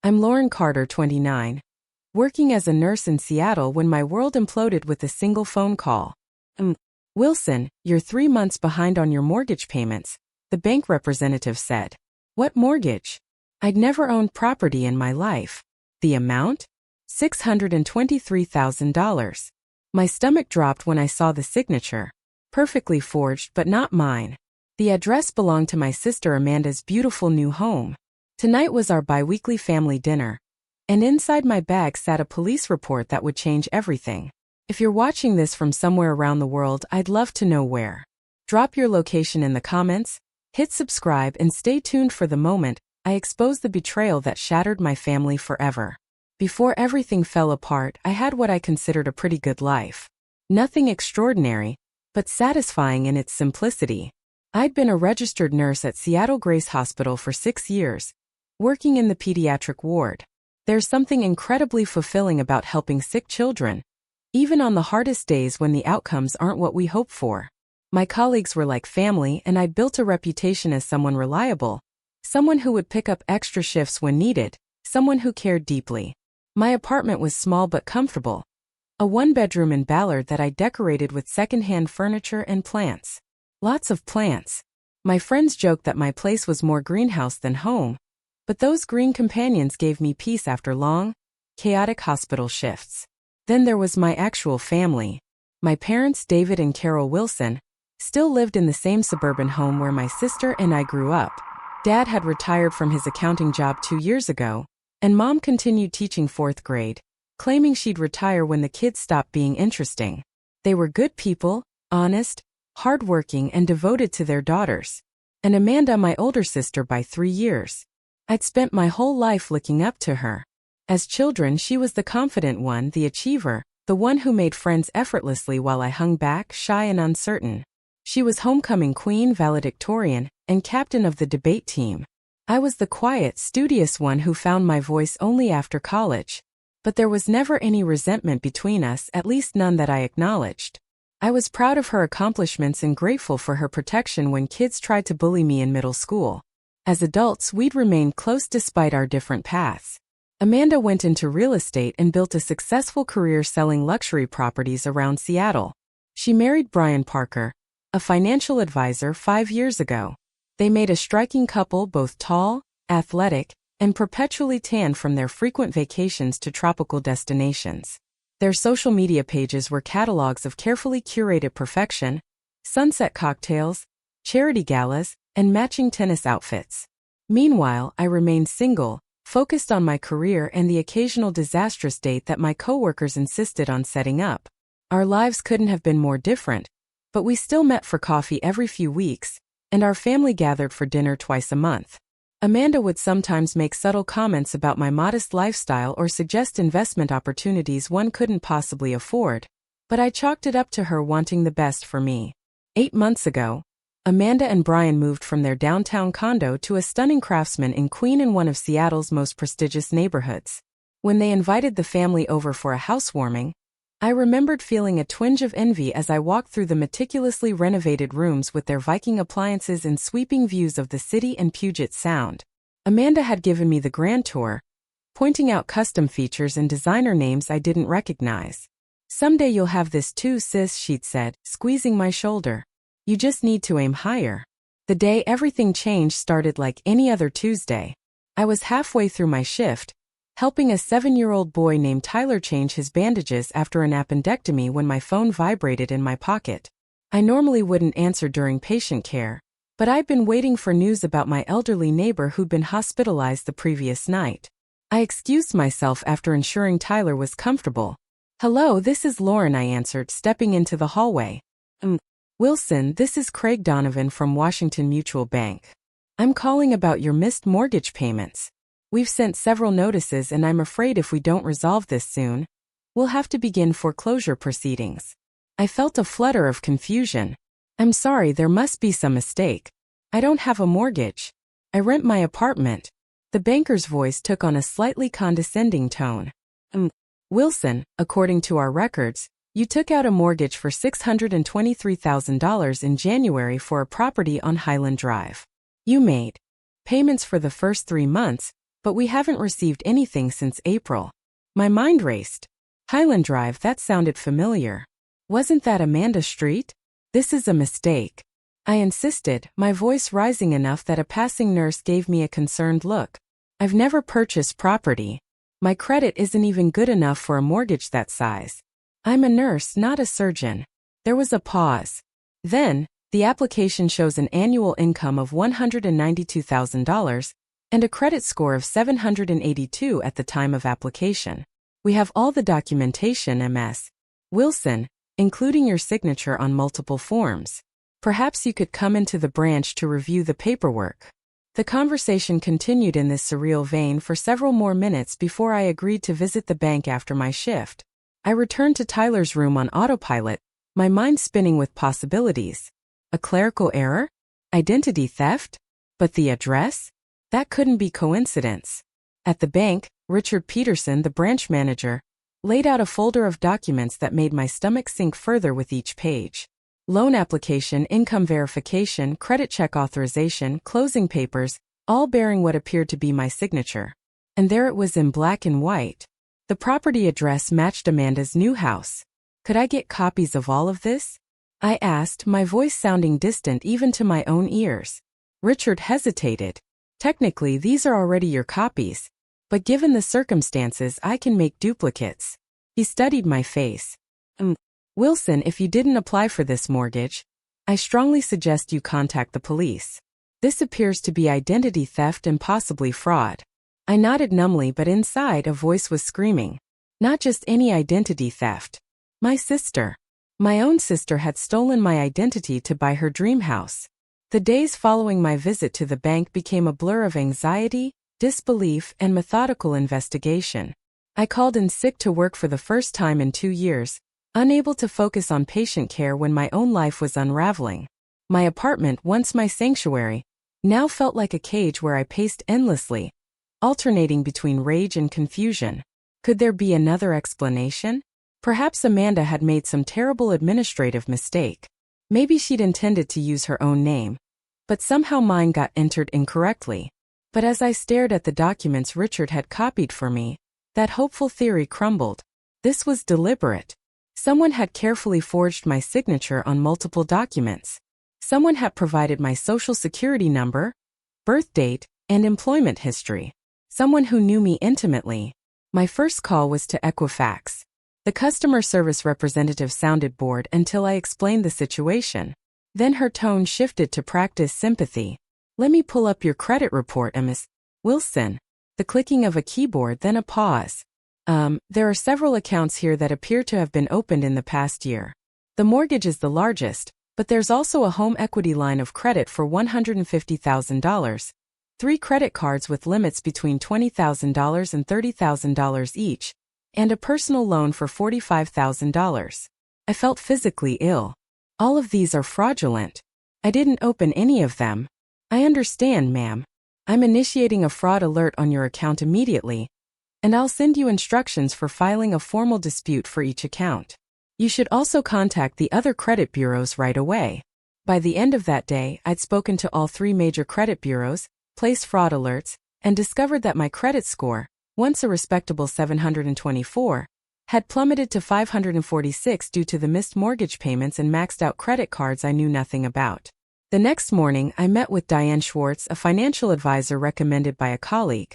I'm Lauren Carter, 29, working as a nurse in Seattle when my world imploded with a single phone call. Wilson, you're 3 months behind on your mortgage payments, the bank representative said. What mortgage? I'd never owned property in my life. The amount? $623,000. My stomach dropped when I saw the signature. Perfectly forged, but not mine. The address belonged to my sister Amanda's beautiful new home. Tonight was our bi-weekly family dinner, and inside my bag sat a police report that would change everything. If you're watching this from somewhere around the world, I'd love to know where. Drop your location in the comments, hit subscribe, and stay tuned for the moment I expose the betrayal that shattered my family forever. Before everything fell apart, I had what I considered a pretty good life. Nothing extraordinary, but satisfying in its simplicity. I'd been a registered nurse at Seattle Grace Hospital for 6 years, working in the pediatric ward. There's something incredibly fulfilling about helping sick children, even on the hardest days when the outcomes aren't what we hope for. My colleagues were like family, and I'd built a reputation as someone reliable, someone who would pick up extra shifts when needed, someone who cared deeply. My apartment was small but comfortable, a 1-bedroom in Ballard that I decorated with secondhand furniture and plants. Lots of plants. My friends joked that my place was more greenhouse than home, but those green companions gave me peace after long, chaotic hospital shifts. Then there was my actual family. My parents, David and Carol Wilson, still lived in the same suburban home where my sister and I grew up. Dad had retired from his accounting job 2 years ago, and Mom continued teaching 4th grade, claiming she'd retire when the kids stopped being interesting. They were good people, honest, hardworking, and devoted to their daughters. And Amanda, my older sister by 3 years. I'd spent my whole life looking up to her. As children, she was the confident one, the achiever, the one who made friends effortlessly while I hung back, shy and uncertain. She was homecoming queen, valedictorian, and captain of the debate team. I was the quiet, studious one who found my voice only after college. But there was never any resentment between us, at least none that I acknowledged. I was proud of her accomplishments and grateful for her protection when kids tried to bully me in middle school. As adults, we'd remained close despite our different paths. Amanda went into real estate and built a successful career selling luxury properties around Seattle. She married Brian Parker, a financial advisor, 5 years ago. They made a striking couple, both tall, athletic, and perpetually tan from their frequent vacations to tropical destinations. Their social media pages were catalogs of carefully curated perfection, sunset cocktails, charity galas, and matching tennis outfits. Meanwhile, I remained single, focused on my career and the occasional disastrous date that my coworkers insisted on setting up. Our lives couldn't have been more different, but we still met for coffee every few weeks, and our family gathered for dinner twice a month. Amanda would sometimes make subtle comments about my modest lifestyle or suggest investment opportunities one couldn't possibly afford, but I chalked it up to her wanting the best for me. 8 months ago, Amanda and Brian moved from their downtown condo to a stunning Craftsman in Queen, in one of Seattle's most prestigious neighborhoods. When they invited the family over for a housewarming, I remembered feeling a twinge of envy as I walked through the meticulously renovated rooms with their Viking appliances and sweeping views of the city and Puget Sound. Amanda had given me the grand tour, pointing out custom features and designer names I didn't recognize. "Someday you'll have this too, sis," she'd said, squeezing my shoulder. "You just need to aim higher." The day everything changed started like any other Tuesday. I was halfway through my shift, helping a 7-year-old boy named Tyler change his bandages after an appendectomy when my phone vibrated in my pocket. I normally wouldn't answer during patient care, but I'd been waiting for news about my elderly neighbor who'd been hospitalized the previous night. I excused myself after ensuring Tyler was comfortable. "Hello, this is Lauren," I answered, stepping into the hallway. Wilson, this is Craig Donovan from Washington Mutual Bank. I'm calling about your missed mortgage payments. We've sent several notices, and I'm afraid if we don't resolve this soon, we'll have to begin foreclosure proceedings." I felt a flutter of confusion. "I'm sorry, there must be some mistake. I don't have a mortgage. I rent my apartment." The banker's voice took on a slightly condescending tone. Wilson, according to our records, you took out a mortgage for $623,000 in January for a property on Highland Drive. You made payments for the first 3 months, but we haven't received anything since April. My mind raced. Highland Drive, that sounded familiar. Wasn't that Amanda Street? This is a mistake. I insisted, my voice rising enough that a passing nurse gave me a concerned look. I've never purchased property. My credit isn't even good enough for a mortgage that size. I'm a nurse, not a surgeon. There was a pause. Then, the application shows an annual income of $192,000 and a credit score of 782 at the time of application. We have all the documentation, Ms. Wilson, including your signature on multiple forms. Perhaps you could come into the branch to review the paperwork. The conversation continued in this surreal vein for several more minutes before I agreed to visit the bank after my shift. I returned to Tyler's room on autopilot, my mind spinning with possibilities. A clerical error? Identity theft? But the address? That couldn't be coincidence. At the bank, Richard Peterson, the branch manager, laid out a folder of documents that made my stomach sink further with each page. Loan application, income verification, credit check authorization, closing papers, all bearing what appeared to be my signature. And there it was in black and white. The property address matched Amanda's new house. Could I get copies of all of this? I asked, my voice sounding distant even to my own ears. Richard hesitated. Technically, these are already your copies, but given the circumstances, I can make duplicates. He studied my face. Wilson, if you didn't apply for this mortgage, I strongly suggest you contact the police. This appears to be identity theft and possibly fraud. I nodded numbly, but inside a voice was screaming. Not just any identity theft. My sister. My own sister had stolen my identity to buy her dream house. The days following my visit to the bank became a blur of anxiety, disbelief, and methodical investigation. I called in sick to work for the first time in 2 years, unable to focus on patient care when my own life was unraveling. My apartment, once my sanctuary, now felt like a cage where I paced endlessly, alternating between rage and confusion. Could there be another explanation? Perhaps Amanda had made some terrible administrative mistake. Maybe she'd intended to use her own name, but somehow mine got entered incorrectly. But as I stared at the documents Richard had copied for me, that hopeful theory crumbled. This was deliberate. Someone had carefully forged my signature on multiple documents. Someone had provided my social security number, birth date, and employment history. Someone who knew me intimately. My first call was to Equifax. The customer service representative sounded bored until I explained the situation. Then her tone shifted to practice sympathy. Let me pull up your credit report, Ms. Wilson. The clicking of a keyboard, then a pause. There are several accounts here that appear to have been opened in the past year. The mortgage is the largest, but there's also a home equity line of credit for $150,000, 3 credit cards with limits between $20,000 and $30,000 each, and a personal loan for $45,000. I felt physically ill. All of these are fraudulent. I didn't open any of them. I understand, ma'am. I'm initiating a fraud alert on your account immediately, and I'll send you instructions for filing a formal dispute for each account. You should also contact the other credit bureaus right away. By the end of that day, I'd spoken to all 3 major credit bureaus, placed fraud alerts, and discovered that my credit score, once a respectable 724, had plummeted to 546 due to the missed mortgage payments and maxed out credit cards I knew nothing about. The next morning, I met with Diane Schwartz, a financial advisor recommended by a colleague.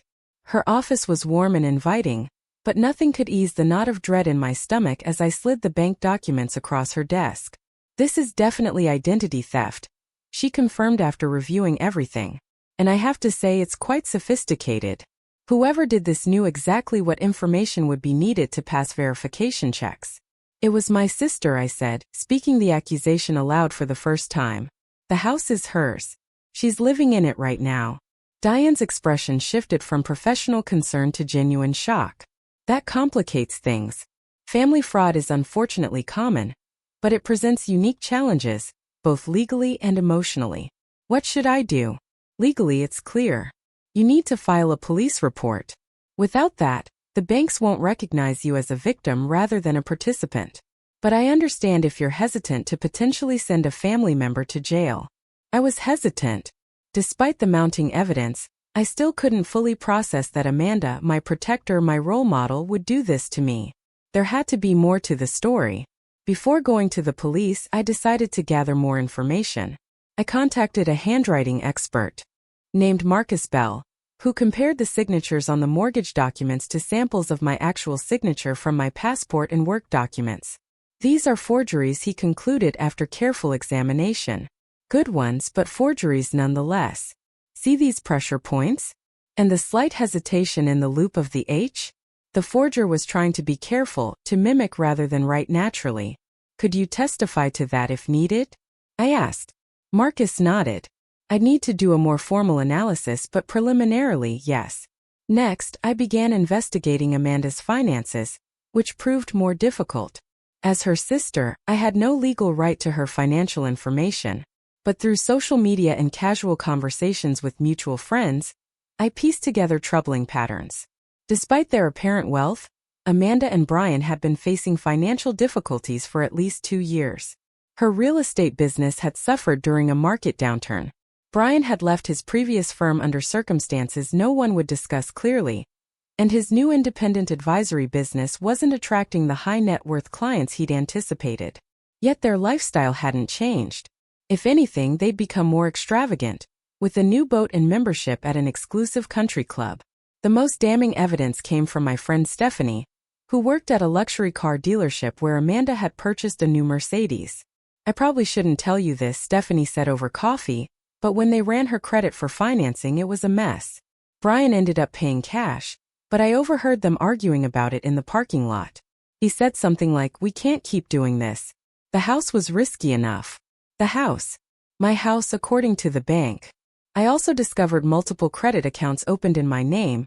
Her office was warm and inviting, but nothing could ease the knot of dread in my stomach as I slid the bank documents across her desk. This is definitely identity theft, she confirmed after reviewing everything. And I have to say it's quite sophisticated. Whoever did this knew exactly what information would be needed to pass verification checks. It was my sister, I said, speaking the accusation aloud for the first time. The house is hers. She's living in it right now. Diane's expression shifted from professional concern to genuine shock. That complicates things. Family fraud is unfortunately common, but it presents unique challenges, both legally and emotionally. What should I do? Legally, it's clear. You need to file a police report. Without that, the banks won't recognize you as a victim rather than a participant. But I understand if you're hesitant to potentially send a family member to jail. I was hesitant. Despite the mounting evidence, I still couldn't fully process that Amanda, my protector, my role model, would do this to me. There had to be more to the story. Before going to the police, I decided to gather more information. I contacted a handwriting expert named Marcus Bell, who compared the signatures on the mortgage documents to samples of my actual signature from my passport and work documents. These are forgeries, he concluded after careful examination. Good ones, but forgeries nonetheless. See these pressure points? And the slight hesitation in the loop of the H? The forger was trying to be careful, to mimic rather than write naturally. Could you testify to that if needed? I asked. Marcus nodded. I'd need to do a more formal analysis, but preliminarily, yes. Next, I began investigating Amanda's finances, which proved more difficult. As her sister, I had no legal right to her financial information. But through social media and casual conversations with mutual friends, I pieced together troubling patterns. Despite their apparent wealth, Amanda and Brian had been facing financial difficulties for at least 2 years. Her real estate business had suffered during a market downturn. Brian had left his previous firm under circumstances no one would discuss clearly, and his new independent advisory business wasn't attracting the high net worth clients he'd anticipated. Yet their lifestyle hadn't changed. If anything, they'd become more extravagant, with a new boat and membership at an exclusive country club. The most damning evidence came from my friend Stephanie, who worked at a luxury car dealership where Amanda had purchased a new Mercedes. I probably shouldn't tell you this, Stephanie said over coffee, but when they ran her credit for financing, it was a mess. Brian ended up paying cash, but I overheard them arguing about it in the parking lot. He said something like, "We can't keep doing this. The house was risky enough." The house. My house, according to the bank. I also discovered multiple credit accounts opened in my name,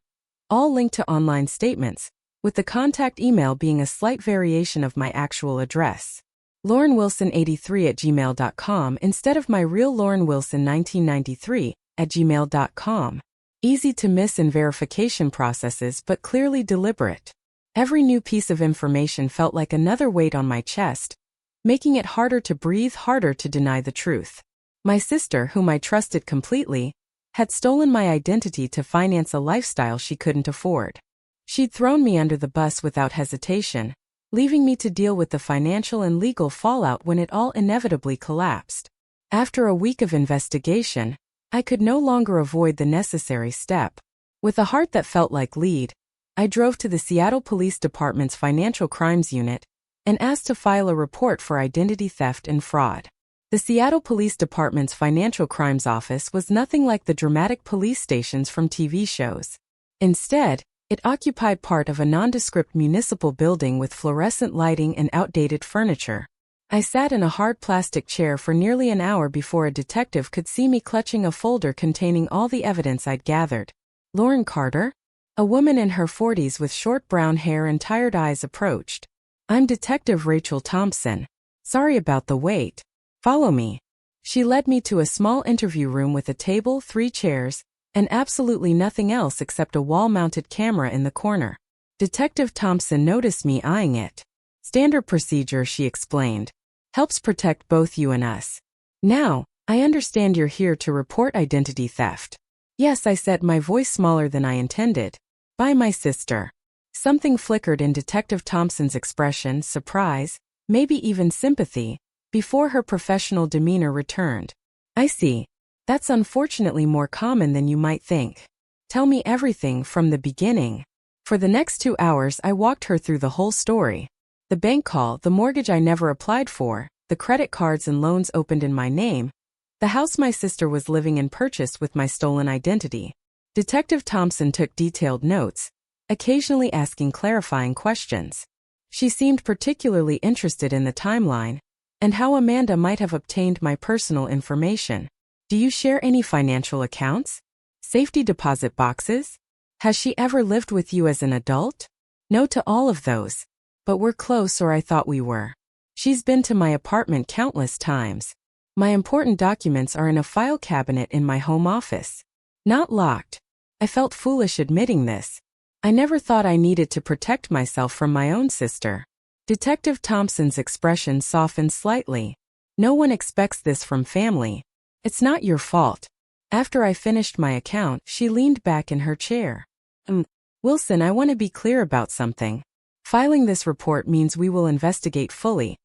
all linked to online statements, with the contact email being a slight variation of my actual address. LaurenWilson83@gmail.com instead of my real LaurenWilson1993@gmail.com. Easy to miss in verification processes, but clearly deliberate. Every new piece of information felt like another weight on my chest, making it harder to breathe, harder to deny the truth. My sister, whom I trusted completely, had stolen my identity to finance a lifestyle she couldn't afford. She'd thrown me under the bus without hesitation, leaving me to deal with the financial and legal fallout when it all inevitably collapsed. After a week of investigation, I could no longer avoid the necessary step. With a heart that felt like lead, I drove to the Seattle Police Department's Financial Crimes Unit and asked to file a report for identity theft and fraud. The Seattle Police Department's Financial Crimes Office was nothing like the dramatic police stations from TV shows. Instead, it occupied part of a nondescript municipal building with fluorescent lighting and outdated furniture. I sat in a hard plastic chair for nearly an hour before a detective could see me clutching a folder containing all the evidence I'd gathered. Lauren Carter? A woman in her 40s with short brown hair and tired eyes approached. "I'm Detective Rachel Thompson. Sorry about the wait. Follow me." She led me to a small interview room with a table, 3 chairs, and absolutely nothing else except a wall-mounted camera in the corner. Detective Thompson noticed me eyeing it. "Standard procedure," she explained. "Helps protect both you and us. Now, I understand you're here to report identity theft." "Yes," I said, my voice smaller than I intended. "By my sister." Something flickered in Detective Thompson's expression, surprise, maybe even sympathy, before her professional demeanor returned. "I see. That's unfortunately more common than you might think. Tell me everything from the beginning." For the next 2 hours, I walked her through the whole story. The bank call, the mortgage I never applied for, the credit cards and loans opened in my name, the house my sister was living in purchased with my stolen identity. Detective Thompson took detailed notes, occasionally asking clarifying questions. She seemed particularly interested in the timeline and how Amanda might have obtained my personal information. "Do you share any financial accounts? Safety deposit boxes? Has she ever lived with you as an adult?" "No to all of those. But we're close, or I thought we were. She's been to my apartment countless times. My important documents are in a file cabinet in my home office. Not locked." I felt foolish admitting this. I never thought I needed to protect myself from my own sister. Detective Thompson's expression softened slightly. "No one expects this from family. It's not your fault. After I finished my account, she leaned back in her chair. Wilson, I want to be clear about something. Filing this report means we will investigate fully.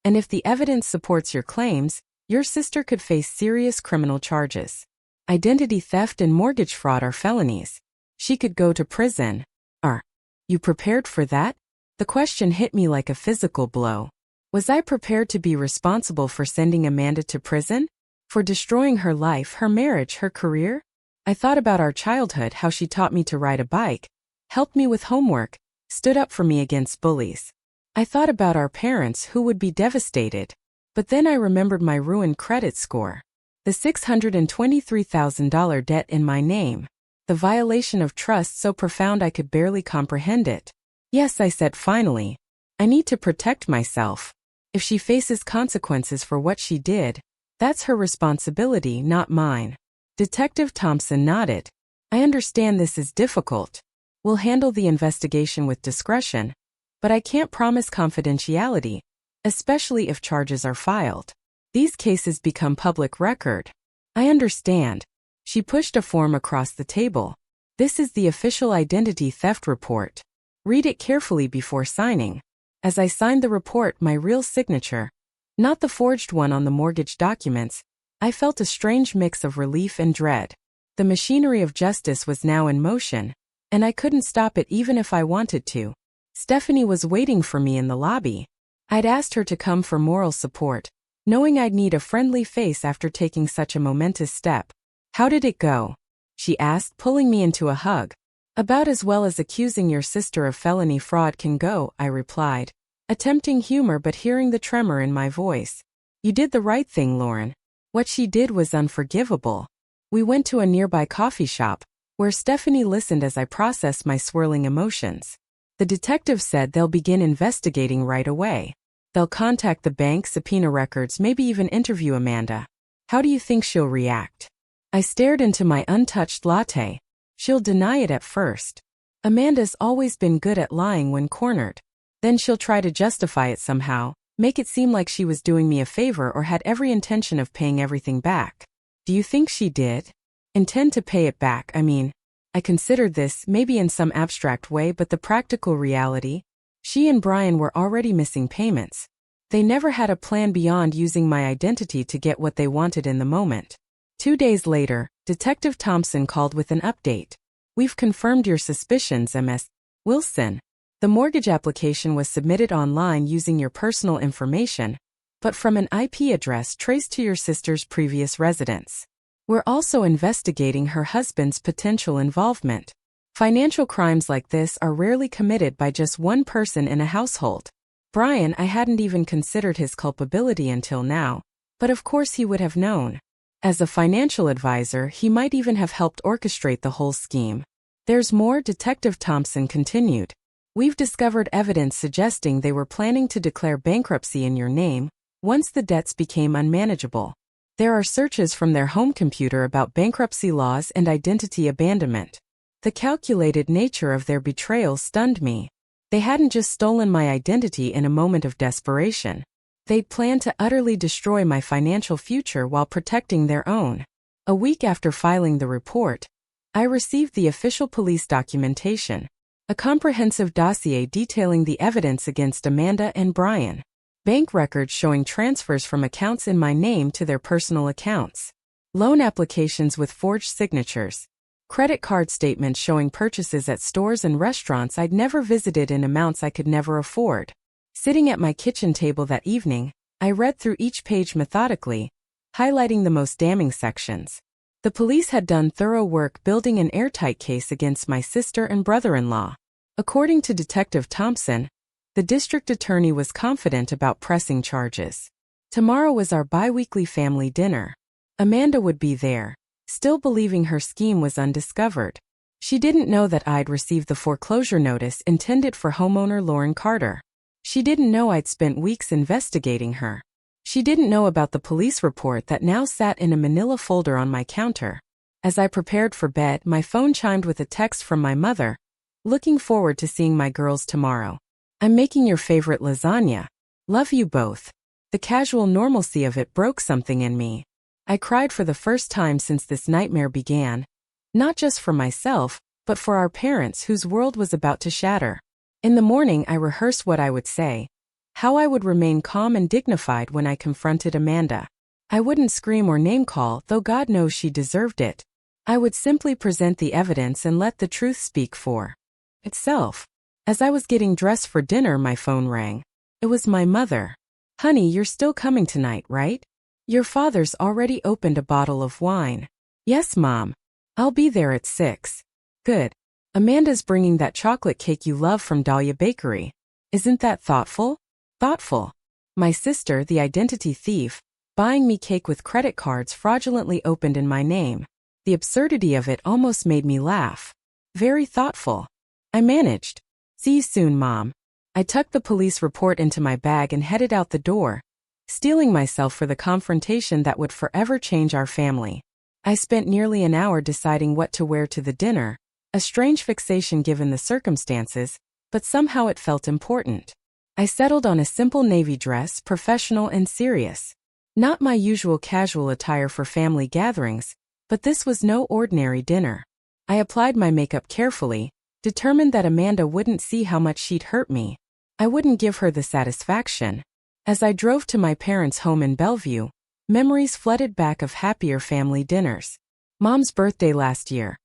And if the evidence supports your claims, your sister could face serious criminal charges. Identity theft and mortgage fraud are felonies. She could go to prison. Are you prepared for that? The question hit me like a physical blow. Was I prepared to be responsible for sending Amanda to prison? For destroying her life, her marriage, her career? I thought about our childhood, how she taught me to ride a bike, helped me with homework, stood up for me against bullies. I thought about our parents who would be devastated. But then I remembered my ruined credit score. The $623,000 debt in my name. The violation of trust so profound I could barely comprehend it. Yes, I said finally. I need to protect myself. If she faces consequences for what she did, that's her responsibility, not mine. Detective Thompson nodded. I understand this is difficult. We'll handle the investigation with discretion, but I can't promise confidentiality, especially if charges are filed. These cases become public record. I understand. She pushed a form across the table. This is the official identity theft report. Read it carefully before signing. As I signed the report, my real signature, not the forged one on the mortgage documents, I felt a strange mix of relief and dread. The machinery of justice was now in motion, and I couldn't stop it even if I wanted to. Stephanie was waiting for me in the lobby. I'd asked her to come for moral support, knowing I'd need a friendly face after taking such a momentous step. How did it go? She asked, pulling me into a hug. About as well as accusing your sister of felony fraud can go, I replied, attempting humor but hearing the tremor in my voice. You did the right thing, Lauren. What she did was unforgivable. We went to a nearby coffee shop, where Stephanie listened as I processed my swirling emotions. The detective said they'll begin investigating right away. They'll contact the bank, subpoena records, maybe even interview Amanda. How do you think she'll react? I stared into my untouched latte. She'll deny it at first. Amanda's always been good at lying when cornered. Then she'll try to justify it somehow, make it seem like she was doing me a favor or had every intention of paying everything back. Do you think she did? Intend to pay it back? I considered this, maybe in some abstract way, but the practical reality? She and Brian were already missing payments. They never had a plan beyond using my identity to get what they wanted in the moment. 2 days later, Detective Thompson called with an update. We've confirmed your suspicions, Ms. Wilson. The mortgage application was submitted online using your personal information, but from an IP address traced to your sister's previous residence. We're also investigating her husband's potential involvement. Financial crimes like this are rarely committed by just one person in a household. Brian, I hadn't even considered his culpability until now, but of course he would have known. As a financial advisor, he might even have helped orchestrate the whole scheme. There's more, Detective Thompson continued. We've discovered evidence suggesting they were planning to declare bankruptcy in your name once the debts became unmanageable. There are searches from their home computer about bankruptcy laws and identity abandonment. The calculated nature of their betrayal stunned me. They hadn't just stolen my identity in a moment of desperation. They'd planned to utterly destroy my financial future while protecting their own. A week after filing the report, I received the official police documentation, a comprehensive dossier detailing the evidence against Amanda and Brian. Bank records showing transfers from accounts in my name to their personal accounts. Loan applications with forged signatures. Credit card statements showing purchases at stores and restaurants I'd never visited in amounts I could never afford. Sitting at my kitchen table that evening, I read through each page methodically, highlighting the most damning sections. The police had done thorough work building an airtight case against my sister and brother-in-law. According to Detective Thompson, the district attorney was confident about pressing charges. Tomorrow was our bi-weekly family dinner. Amanda would be there, still believing her scheme was undiscovered. She didn't know that I'd received the foreclosure notice intended for homeowner Lauren Carter. She didn't know I'd spent weeks investigating her. She didn't know about the police report that now sat in a manila folder on my counter. As I prepared for bed, my phone chimed with a text from my mother. Looking forward to seeing my girls tomorrow. I'm making your favorite lasagna. Love you both. The casual normalcy of it broke something in me. I cried for the first time since this nightmare began, not just for myself, but for our parents whose world was about to shatter. In the morning I rehearsed what I would say, how I would remain calm and dignified when I confronted Amanda. I wouldn't scream or name-call, though God knows she deserved it. I would simply present the evidence and let the truth speak for itself. As I was getting dressed for dinner, my phone rang. It was my mother. "Honey, you're still coming tonight, right? Your father's already opened a bottle of wine." "Yes, Mom. I'll be there at 6. "Good. Amanda's bringing that chocolate cake you love from Dahlia Bakery. Isn't that thoughtful?" Thoughtful. My sister, the identity thief, buying me cake with credit cards fraudulently opened in my name. The absurdity of it almost made me laugh. Very thoughtful. I managed. "See you soon, Mom." I tucked the police report into my bag and headed out the door, steeling myself for the confrontation that would forever change our family. I spent nearly an hour deciding what to wear to the dinner, a strange fixation given the circumstances, but somehow it felt important. I settled on a simple navy dress, professional and serious. Not my usual casual attire for family gatherings, but this was no ordinary dinner. I applied my makeup carefully, determined that Amanda wouldn't see how much she'd hurt me. I wouldn't give her the satisfaction. As I drove to my parents' home in Bellevue, memories flooded back of happier family dinners. Mom's birthday last year,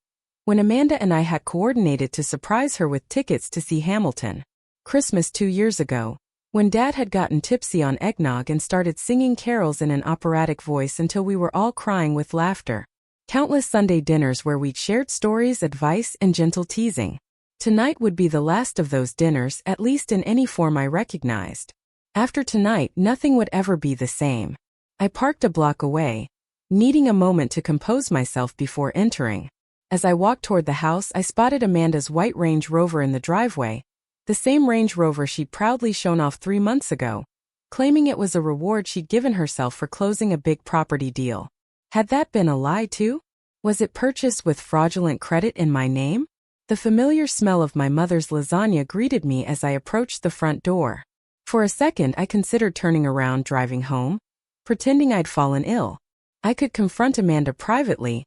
when Amanda and I had coordinated to surprise her with tickets to see Hamilton. Christmas 2 years ago, when Dad had gotten tipsy on eggnog and started singing carols in an operatic voice until we were all crying with laughter. Countless Sunday dinners where we'd shared stories, advice, and gentle teasing. Tonight would be the last of those dinners, at least in any form I recognized. After tonight, nothing would ever be the same. I parked a block away, needing a moment to compose myself before entering. As I walked toward the house, I spotted Amanda's white Range Rover in the driveway, the same Range Rover she'd proudly shown off 3 months ago, claiming it was a reward she'd given herself for closing a big property deal. Had that been a lie too? Was it purchased with fraudulent credit in my name? The familiar smell of my mother's lasagna greeted me as I approached the front door. For a second I considered turning around, driving home, pretending I'd fallen ill. I could confront Amanda privately,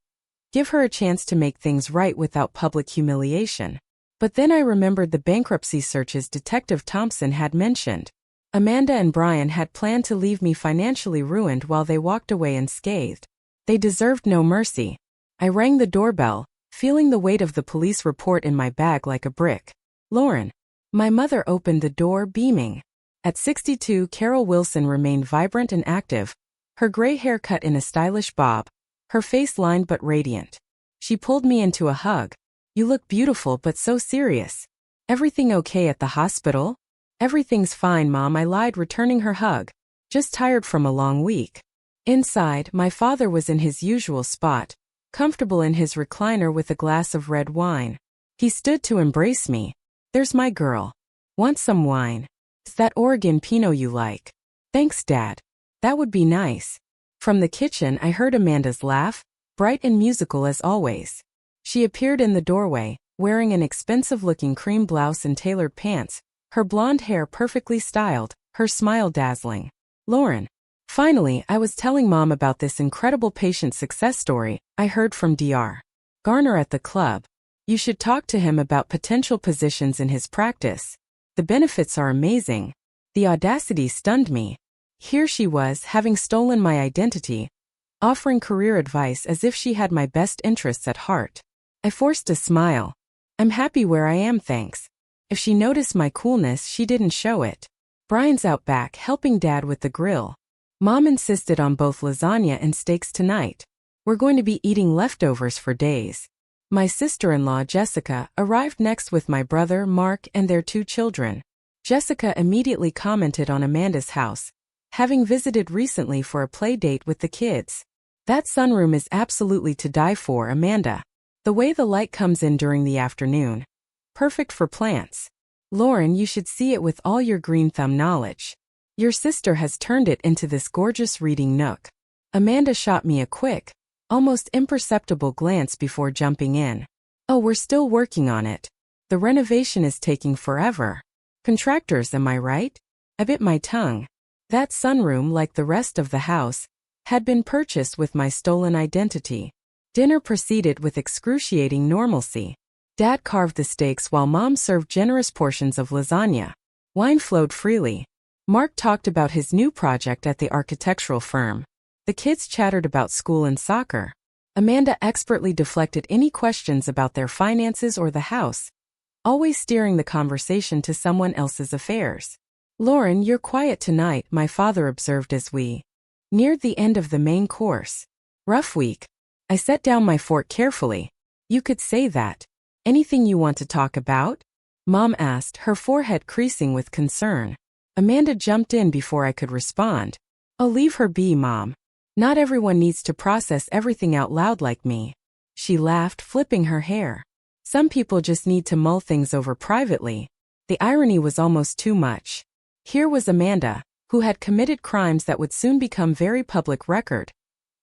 give her a chance to make things right without public humiliation. But then I remembered the bankruptcy searches Detective Thompson had mentioned. Amanda and Brian had planned to leave me financially ruined while they walked away unscathed. They deserved no mercy. I rang the doorbell, feeling the weight of the police report in my bag like a brick. "Lauren." My mother opened the door, beaming. At 62, Carol Wilson remained vibrant and active, her gray hair cut in a stylish bob, her face lined but radiant. She pulled me into a hug. "You look beautiful but so serious. Everything okay at the hospital?" "Everything's fine, Mom," I lied, returning her hug. "Just tired from a long week." Inside, my father was in his usual spot, comfortable in his recliner with a glass of red wine. He stood to embrace me. "There's my girl. Want some wine? Is that Oregon Pinot you like?" "Thanks, Dad. That would be nice." From the kitchen I heard Amanda's laugh, bright and musical as always. She appeared in the doorway, wearing an expensive-looking cream blouse and tailored pants, her blonde hair perfectly styled, her smile dazzling. "Lauren." Finally, I was telling Mom about this incredible patient success story I heard from Dr. Garner at the club. "You should talk to him about potential positions in his practice. The benefits are amazing." The audacity stunned me. Here she was, having stolen my identity, offering career advice as if she had my best interests at heart. I forced a smile. "I'm happy where I am, thanks." If she noticed my coolness, she didn't show it. Brian's out back, helping Dad with the grill. Mom insisted on both lasagna and steaks tonight. We're going to be eating leftovers for days. My sister-in-law, Jessica, arrived next with my brother, Mark, and their 2 children. Jessica immediately commented on Amanda's house, having visited recently for a play date with the kids. "That sunroom is absolutely to die for, Amanda. The way the light comes in during the afternoon. Perfect for plants. Lauren, you should see it with all your green thumb knowledge. Your sister has turned it into this gorgeous reading nook." Amanda shot me a quick, almost imperceptible glance before jumping in. "Oh, we're still working on it. The renovation is taking forever. Contractors, am I right?" I bit my tongue. That sunroom, like the rest of the house, had been purchased with my stolen identity. Dinner proceeded with excruciating normalcy. Dad carved the steaks while Mom served generous portions of lasagna. Wine flowed freely. Mark talked about his new project at the architectural firm. The kids chattered about school and soccer. Amanda expertly deflected any questions about their finances or the house, always steering the conversation to someone else's affairs. "Lauren, you're quiet tonight," my father observed as we neared the end of the main course. "Rough week." I set down my fork carefully. "You could say that. Anything you want to talk about?" Mom asked, her forehead creasing with concern. Amanda jumped in before I could respond. "Oh, leave her be, Mom. Not everyone needs to process everything out loud like me." She laughed, flipping her hair. "Some people just need to mull things over privately." The irony was almost too much. Here was Amanda, who had committed crimes that would soon become very public record,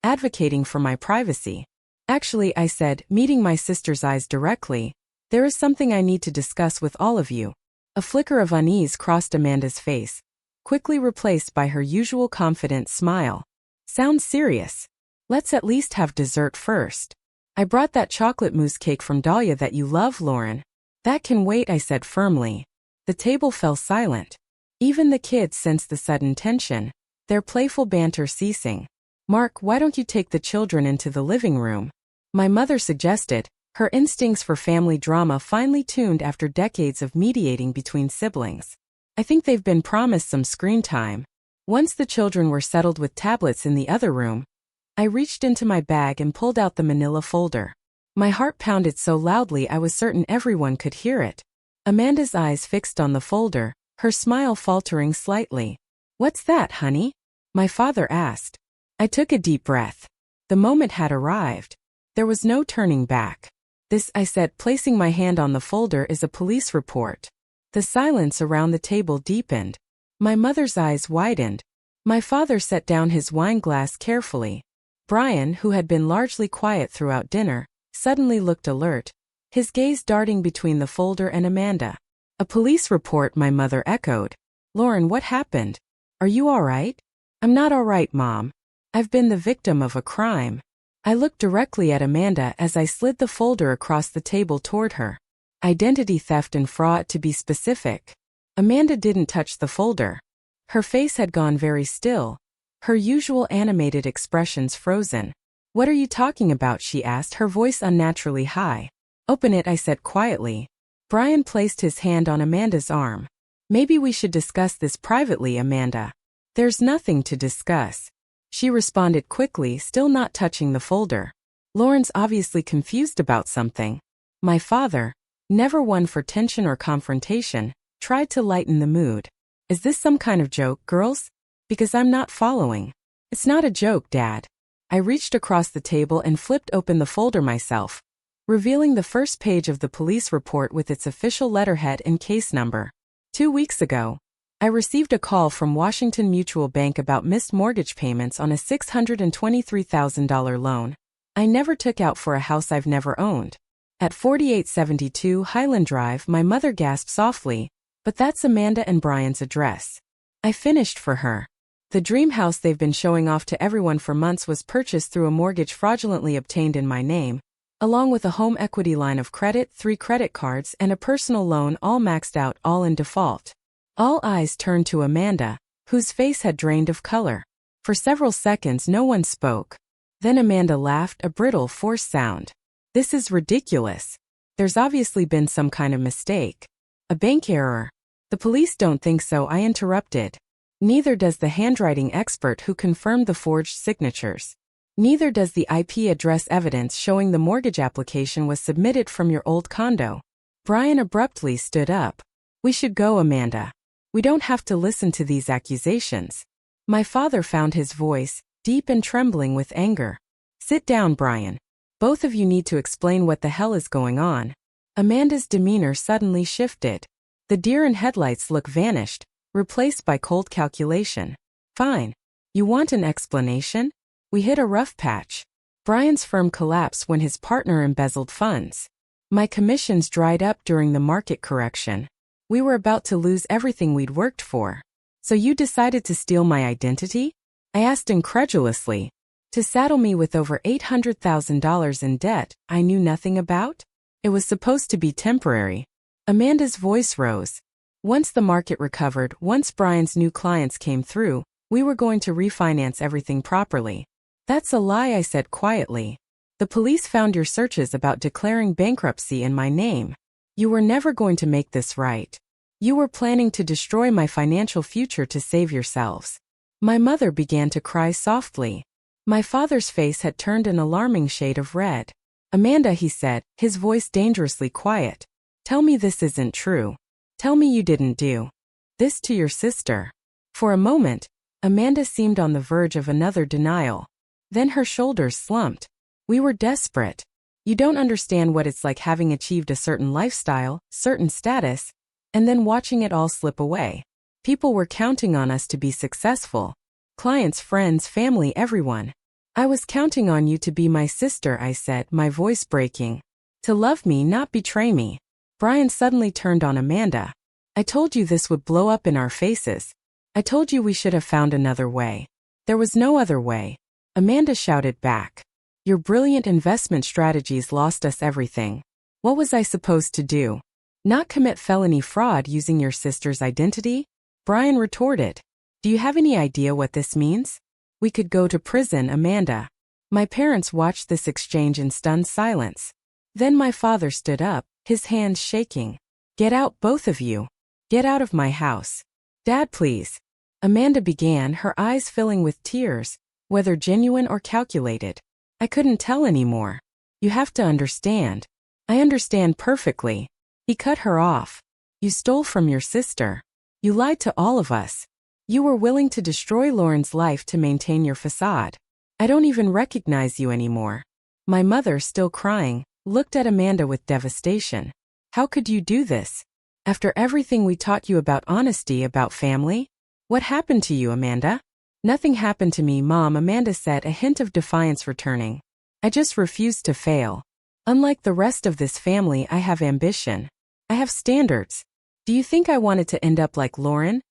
advocating for my privacy. "Actually," I said, meeting my sister's eyes directly, "there is something I need to discuss with all of you." A flicker of unease crossed Amanda's face, quickly replaced by her usual confident smile. "Sounds serious. Let's at least have dessert first. I brought that chocolate mousse cake from Dahlia that you love, Lauren." "That can wait," I said firmly. The table fell silent. Even the kids sensed the sudden tension, their playful banter ceasing. "Mark, why don't you take the children into the living room?" my mother suggested, her instincts for family drama finely tuned after decades of mediating between siblings. "I think they've been promised some screen time." Once the children were settled with tablets in the other room, I reached into my bag and pulled out the manila folder. My heart pounded so loudly I was certain everyone could hear it. Amanda's eyes fixed on the folder, her smile faltering slightly. "What's that, honey?" my father asked. I took a deep breath. The moment had arrived. There was no turning back. "This," I said, placing my hand on the folder, "is a police report." The silence around the table deepened. My mother's eyes widened. My father set down his wine glass carefully. Brian, who had been largely quiet throughout dinner, suddenly looked alert, his gaze darting between the folder and Amanda. "A police report," my mother echoed. "Lauren, what happened? Are you all right?" "I'm not all right, Mom. I've been the victim of a crime." I looked directly at Amanda as I slid the folder across the table toward her. "Identity theft and fraud, to be specific." Amanda didn't touch the folder. Her face had gone very still, her usual animated expressions frozen. "What are you talking about?" she asked, her voice unnaturally high. "Open it," I said quietly. Brian placed his hand on Amanda's arm. "Maybe we should discuss this privately, Amanda." "There's nothing to discuss," she responded quickly, still not touching the folder. "Lauren's obviously confused about something." My father, never one for tension or confrontation, tried to lighten the mood. "Is this some kind of joke, girls? Because I'm not following." "It's not a joke, Dad." I reached across the table and flipped open the folder myself, revealing the first page of the police report with its official letterhead and case number. 2 weeks ago, I received a call from Washington Mutual Bank about missed mortgage payments on a $623,000 loan I never took out for a house I've never owned. At 4872 Highland Drive, my mother gasped softly, "But that's Amanda and Brian's address." I finished for her. The dream house they've been showing off to everyone for months was purchased through a mortgage fraudulently obtained in my name, along with a home equity line of credit, 3 credit cards, and a personal loan, all maxed out, all in default. All eyes turned to Amanda, whose face had drained of color. For several seconds no one spoke. Then Amanda laughed, a brittle, forced sound. "This is ridiculous. There's obviously been some kind of mistake. A bank error." "The police don't think so," I interrupted. "Neither does the handwriting expert who confirmed the forged signatures. Neither does the IP address evidence showing the mortgage application was submitted from your old condo." Brian abruptly stood up. "We should go, Amanda. We don't have to listen to these accusations." My father found his voice, deep and trembling with anger. "Sit down, Brian. Both of you need to explain what the hell is going on." Amanda's demeanor suddenly shifted. The deer in headlights look vanished, replaced by cold calculation. "Fine. You want an explanation? We hit a rough patch." Brian's firm collapsed when his partner embezzled funds. My commissions dried up during the market correction. We were about to lose everything we'd worked for. "So you decided to steal my identity?" I asked incredulously. To saddle me with over $800,000 in debt I knew nothing about? It was supposed to be temporary. Amanda's voice rose. Once the market recovered, once Brian's new clients came through, we were going to refinance everything properly. That's a lie, I said quietly. The police found your searches about declaring bankruptcy in my name. You were never going to make this right. You were planning to destroy my financial future to save yourselves. My mother began to cry softly. My father's face had turned an alarming shade of red. Amanda, he said, his voice dangerously quiet. Tell me this isn't true. Tell me you didn't do this to your sister. For a moment, Amanda seemed on the verge of another denial. Then her shoulders slumped. We were desperate. You don't understand what it's like having achieved a certain lifestyle, certain status, and then watching it all slip away. People were counting on us to be successful. Clients, friends, family, everyone. I was counting on you to be my sister, I said, my voice breaking. To love me, not betray me. Brian suddenly turned on Amanda. I told you this would blow up in our faces. I told you we should have found another way. There was no other way. Amanda shouted back. Your brilliant investment strategies lost us everything. What was I supposed to do? Not commit felony fraud using your sister's identity? Brian retorted. Do you have any idea what this means? We could go to prison, Amanda. My parents watched this exchange in stunned silence. Then my father stood up, his hands shaking. Get out, both of you. Get out of my house. Dad, please. Amanda began, her eyes filling with tears, whether genuine or calculated. I couldn't tell anymore. You have to understand. I understand perfectly. He cut her off. You stole from your sister. You lied to all of us. You were willing to destroy Lauren's life to maintain your facade. I don't even recognize you anymore. My mother, still crying, looked at Amanda with devastation. How could you do this? After everything we taught you about honesty, about family? What happened to you, Amanda? Nothing happened to me, Mom, Amanda said, a hint of defiance returning. I just refused to fail. Unlike the rest of this family, I have ambition. I have standards. Do you think I wanted to end up like Lauren?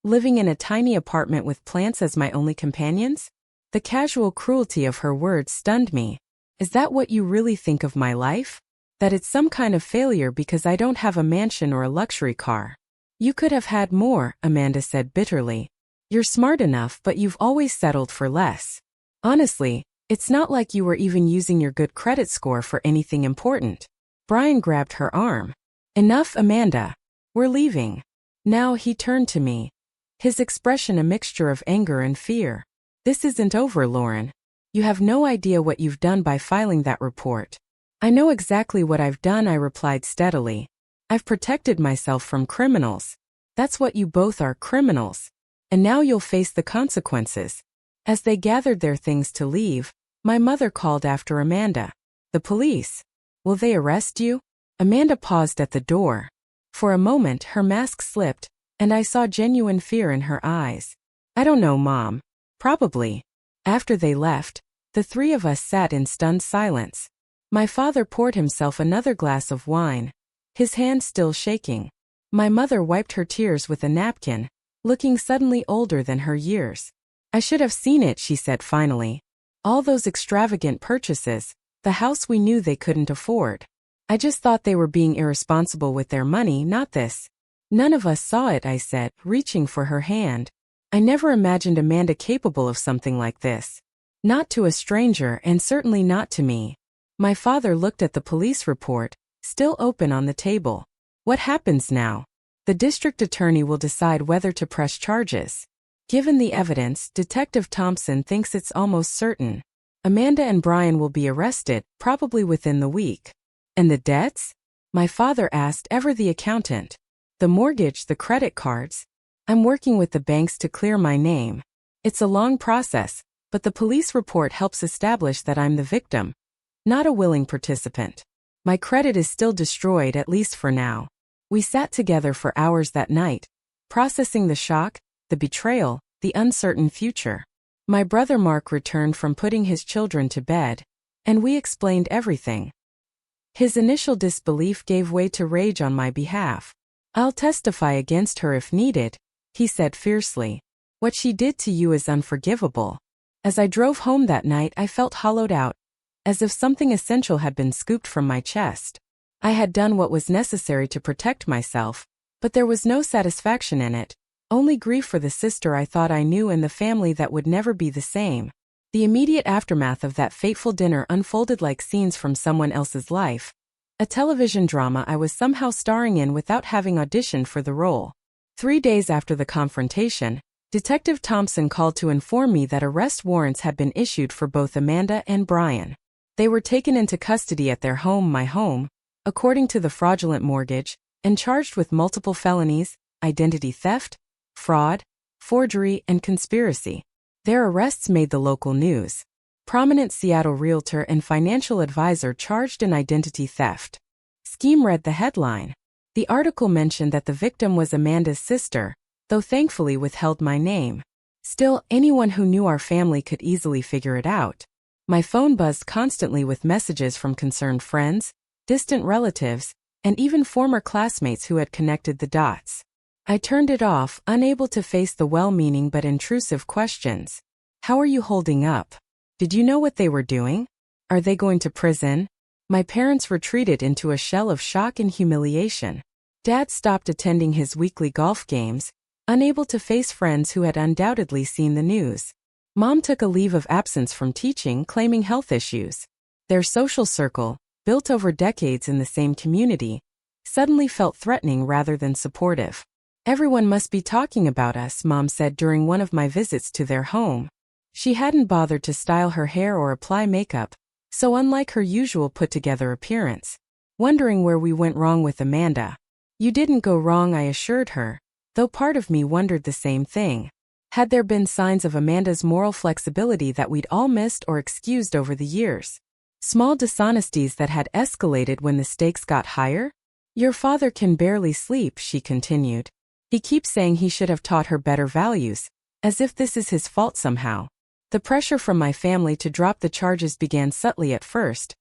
Living in a tiny apartment with plants as my only companions? The casual cruelty of her words stunned me. Is that what you really think of my life? That it's some kind of failure because I don't have a mansion or a luxury car? You could have had more, Amanda said bitterly. You're smart enough, but you've always settled for less. Honestly, it's not like you were even using your good credit score for anything important. Brian grabbed her arm. Enough, Amanda. We're leaving. Now he turned to me. His expression a mixture of anger and fear. This isn't over, Lauren. You have no idea what you've done by filing that report. I know exactly what I've done, I replied steadily. I've protected myself from criminals. That's what you both are, criminals. And now you'll face the consequences. As they gathered their things to leave, my mother called after Amanda. The police. Will they arrest you? Amanda paused at the door. For a moment her mask slipped, and I saw genuine fear in her eyes. I don't know, Mom. Probably. After they left, the three of us sat in stunned silence. My father poured himself another glass of wine, his hand still shaking. My mother wiped her tears with a napkin, looking suddenly older than her years. I should have seen it, she said finally. All those extravagant purchases, the house we knew they couldn't afford. I just thought they were being irresponsible with their money, not this. None of us saw it, I said, reaching for her hand. I never imagined Amanda capable of something like this. Not to a stranger, and certainly not to me. My father looked at the police report, still open on the table. What happens now? The district attorney will decide whether to press charges. Given the evidence, Detective Thompson thinks it's almost certain. Amanda and Brian will be arrested, probably within the week. And the debts? My father asked, ever the accountant. The mortgage, the credit cards. I'm working with the banks to clear my name. It's a long process, but the police report helps establish that I'm the victim, not a willing participant. My credit is still destroyed, at least for now. We sat together for hours that night, processing the shock, the betrayal, the uncertain future. My brother Mark returned from putting his children to bed, and we explained everything. His initial disbelief gave way to rage on my behalf. I'll testify against her if needed, he said fiercely. What she did to you is unforgivable. As I drove home that night, I felt hollowed out, as if something essential had been scooped from my chest. I had done what was necessary to protect myself, but there was no satisfaction in it, only grief for the sister I thought I knew and the family that would never be the same. The immediate aftermath of that fateful dinner unfolded like scenes from someone else's life, a television drama I was somehow starring in without having auditioned for the role. 3 days after the confrontation, Detective Thompson called to inform me that arrest warrants had been issued for both Amanda and Brian. They were taken into custody at their home, my home, according to the fraudulent mortgage, and charged with multiple felonies, identity theft, fraud, forgery, and conspiracy. Their arrests made the local news. Prominent Seattle realtor and financial advisor charged in identity theft. Scheme read the headline. The article mentioned that the victim was Amanda's sister, though thankfully withheld my name. Still, anyone who knew our family could easily figure it out. My phone buzzed constantly with messages from concerned friends, distant relatives, and even former classmates who had connected the dots. I turned it off, unable to face the well-meaning but intrusive questions. How are you holding up? Did you know what they were doing? Are they going to prison? My parents retreated into a shell of shock and humiliation. Dad stopped attending his weekly golf games, unable to face friends who had undoubtedly seen the news. Mom took a leave of absence from teaching, claiming health issues. Their social circle, built over decades in the same community, suddenly felt threatening rather than supportive. Everyone must be talking about us, Mom said during one of my visits to their home. She hadn't bothered to style her hair or apply makeup, so unlike her usual put-together appearance. Wondering where we went wrong with Amanda. You didn't go wrong, I assured her, though part of me wondered the same thing. Had there been signs of Amanda's moral flexibility that we'd all missed or excused over the years? Small dishonesties that had escalated when the stakes got higher? Your father can barely sleep, she continued. He keeps saying he should have taught her better values, as if this is his fault somehow. The pressure from my family to drop the charges began subtly at first,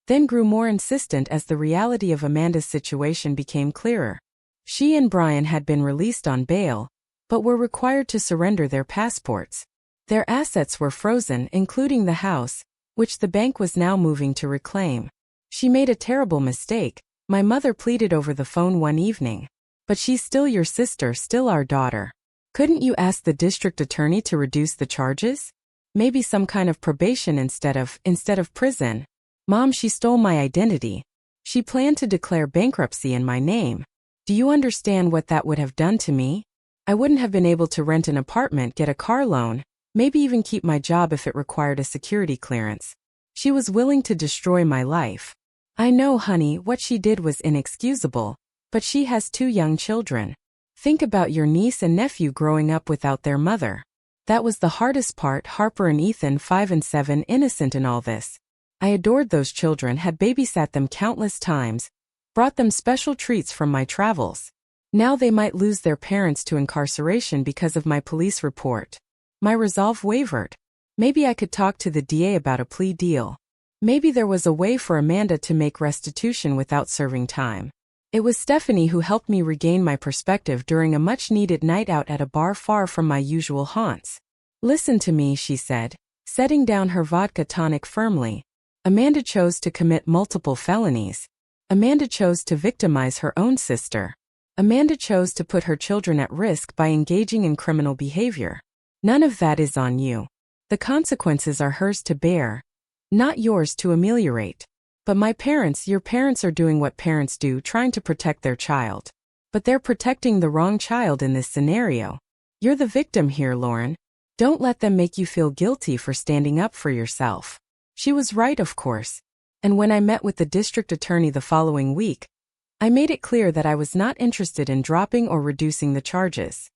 then grew more insistent as the reality of Amanda's situation became clearer. She and Brian had been released on bail, but were required to surrender their passports. Their assets were frozen, including the house, which the bank was now moving to reclaim. She made a terrible mistake, my mother pleaded over the phone one evening. But she's still your sister, still our daughter. Couldn't you ask the district attorney to reduce the charges? Maybe some kind of probation instead of prison. Mom, she stole my identity. She planned to declare bankruptcy in my name. Do you understand what that would have done to me? I wouldn't have been able to rent an apartment, get a car loan, maybe even keep my job if it required a security clearance. She was willing to destroy my life. I know, honey, what she did was inexcusable, but she has 2 young children. Think about your niece and nephew growing up without their mother. That was the hardest part. Harper and Ethan, 5 and 7, innocent in all this. I adored those children, had babysat them countless times, brought them special treats from my travels. Now they might lose their parents to incarceration because of my police report. My resolve wavered. Maybe I could talk to the DA about a plea deal. Maybe there was a way for Amanda to make restitution without serving time. It was Stephanie who helped me regain my perspective during a much-needed night out at a bar far from my usual haunts. Listen to me, she said, setting down her vodka tonic firmly. Amanda chose to commit multiple felonies. Amanda chose to victimize her own sister. Amanda chose to put her children at risk by engaging in criminal behavior. None of that is on you. The consequences are hers to bear, not yours to ameliorate. But my parents, your parents are doing what parents do, trying to protect their child. But they're protecting the wrong child in this scenario. You're the victim here, Lauren. Don't let them make you feel guilty for standing up for yourself. She was right, of course. And when I met with the district attorney the following week, I made it clear that I was not interested in dropping or reducing the charges.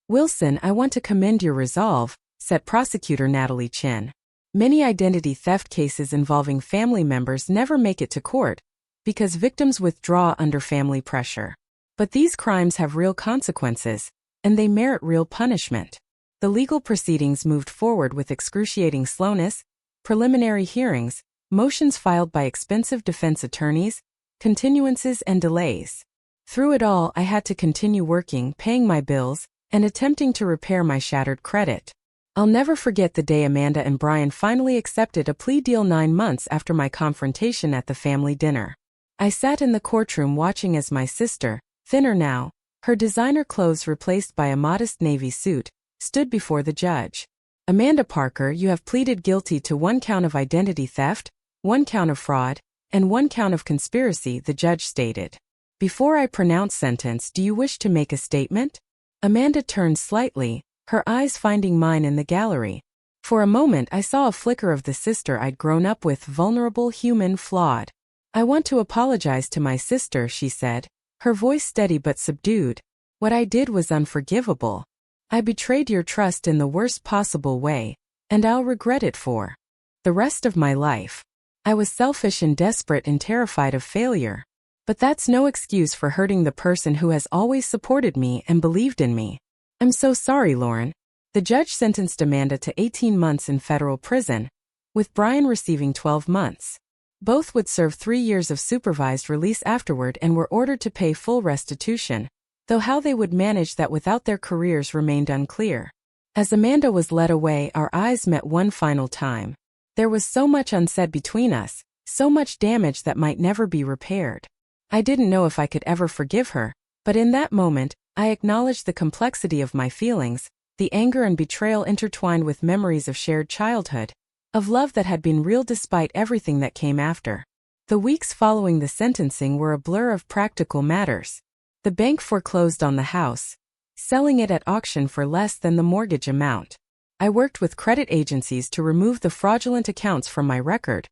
Wilson, I want to commend your resolve, said Prosecutor Natalie Chin. Many identity theft cases involving family members never make it to court because victims withdraw under family pressure. But these crimes have real consequences, and they merit real punishment. The legal proceedings moved forward with excruciating slowness, preliminary hearings, motions filed by expensive defense attorneys, continuances and delays. Through it all, I had to continue working, paying my bills, and attempting to repair my shattered credit. I'll never forget the day Amanda and Brian finally accepted a plea deal 9 months after my confrontation at the family dinner. I sat in the courtroom watching as my sister, thinner now, her designer clothes replaced by a modest navy suit, stood before the judge. Amanda Parker, you have pleaded guilty to 1 count of identity theft, 1 count of fraud, and 1 count of conspiracy, the judge stated. Before I pronounce sentence, do you wish to make a statement? Amanda turned slightly, her eyes finding mine in the gallery. For a moment I saw a flicker of the sister I'd grown up with, vulnerable, human, flawed. I want to apologize to my sister, she said, her voice steady but subdued. What I did was unforgivable. I betrayed your trust in the worst possible way, and I'll regret it for the rest of my life. I was selfish and desperate and terrified of failure. But that's no excuse for hurting the person who has always supported me and believed in me. I'm so sorry, Lauren. The judge sentenced Amanda to 18 months in federal prison, with Brian receiving 12 months. Both would serve 3 years of supervised release afterward and were ordered to pay full restitution, though how they would manage that without their careers remained unclear. As Amanda was led away, our eyes met one final time. There was so much unsaid between us, so much damage that might never be repaired. I didn't know if I could ever forgive her, but in that moment, I acknowledged the complexity of my feelings, the anger and betrayal intertwined with memories of shared childhood, of love that had been real despite everything that came after. The weeks following the sentencing were a blur of practical matters. The bank foreclosed on the house, selling it at auction for less than the mortgage amount. I worked with credit agencies to remove the fraudulent accounts from my record,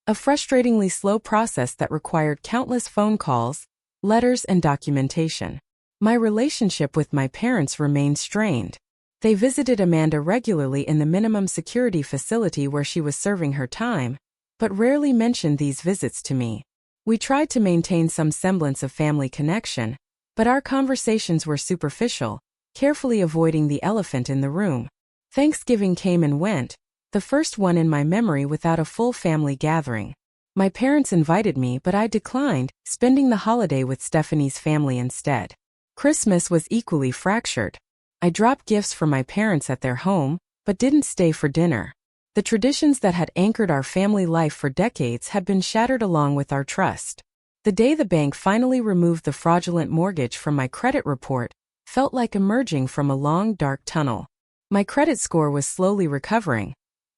a frustratingly slow process that required countless phone calls, letters, and documentation. My relationship with my parents remained strained. They visited Amanda regularly in the minimum security facility where she was serving her time, but rarely mentioned these visits to me. We tried to maintain some semblance of family connection, but our conversations were superficial, carefully avoiding the elephant in the room. Thanksgiving came and went, the first one in my memory without a full family gathering. My parents invited me, but I declined, spending the holiday with Stephanie's family instead. Christmas was equally fractured. I dropped gifts for my parents at their home, but didn't stay for dinner. The traditions that had anchored our family life for decades had been shattered along with our trust. The day the bank finally removed the fraudulent mortgage from my credit report felt like emerging from a long, dark tunnel. My credit score was slowly recovering,